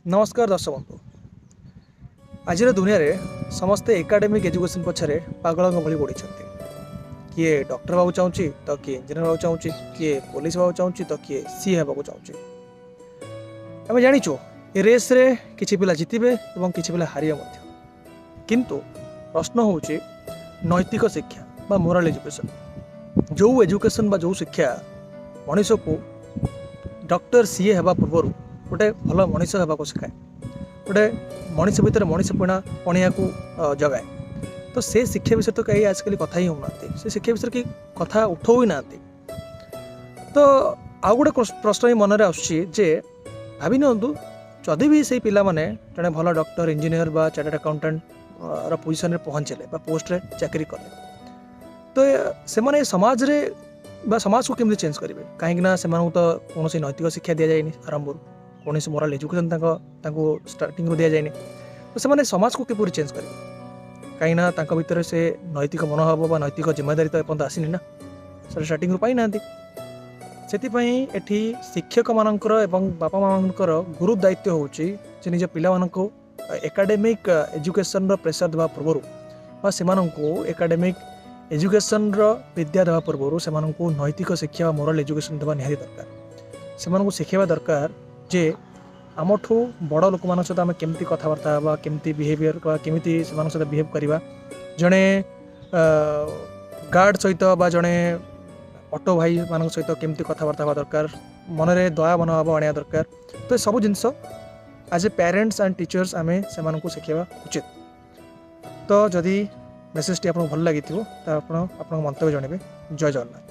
नमस्कार दर्शक बंधु। आज दुनिया रे समस्ते एकाडेमिक एजुकेशन पछरे पागल भली बढ़ी। किए डॉक्टर होगा चाहूँगी तो किए इंजीनियर होगा चाहूँगी, किए पुलिस होगा चाहूँगी तो किए सी होगा चाहूँगी। आम जाचु ए रेस रे किछि पिला जितबे और किछि पिला हारिबे मध्य। किंतु प्रश्न होउछि नैतिक शिक्षा बा मोराल एजुकेशन। जो एजुकेशन बा जो शिक्षा मनीष को डॉक्टर सीए हेबा पूर्व गोटे भल मनीष होगा शिखाए, गोटे मनीष भितर मनीष पणिया को जगाए। तो से शिक्षा विषय तो कहीं आजकल कथा ही होना, से शिक्षा विषय की कथा उठाऊ ही ना। तो आउ गोटे प्रश्न मन में आसुच्छी जे भावी नियंतु जदि भी से पिला माने जड़े भल डॉक्टर इंजीनियर बा चार्टर्ड अकाउंटेंट पोजिशन पहुँचले पोस्ट रे चाकरी कले, तो से माने समाज रे बा समाज को केमती चेंज करेंगे। कहीं से तो कौन नैतिक शिक्षा दि जाए आरंभ कौन मोराल एजुकेशन स्टार्टिंग दि जाए। तो से समाज को किपर चेंज करेंगे कहीं भितर से नैतिक मनोभाव बा नैतिक जिम्मेदारी तो एपर्त आसनी ना, सर स्टार्टिंग पाई ना। से शिक्षक मानकर एवं बापा मानकर गुरु दायित्व होची जे निज पिला मानको एकाडेमिक एजुकेशन प्रेशर देवा पूर्व से एकाडेमिक एजुकेशन विद्या देवा पूर्व से नैतिक शिक्षा मोराल एजुकेशन देवा निहारी दरकार। से शिखेवा दरकार जे आमठू बड़ लोक मान सहित आम केमती कथबार्ता हाँ केमती बिहेवियर केमती से सहित बिहेव करवा, जड़े गार्ड सहित बा जड़े ऑटो भाई मान सहित केमती कथबार्ता हवा दरकार, मनरे दया मनोभाव आने दरकार। तो सब जिनस as a parents and teachers आम से शिखेवा उचित। तो जदि मेसेजटी आपको भल लगी तो आप मंतव्य जनइबे। जय जगन्नाथ।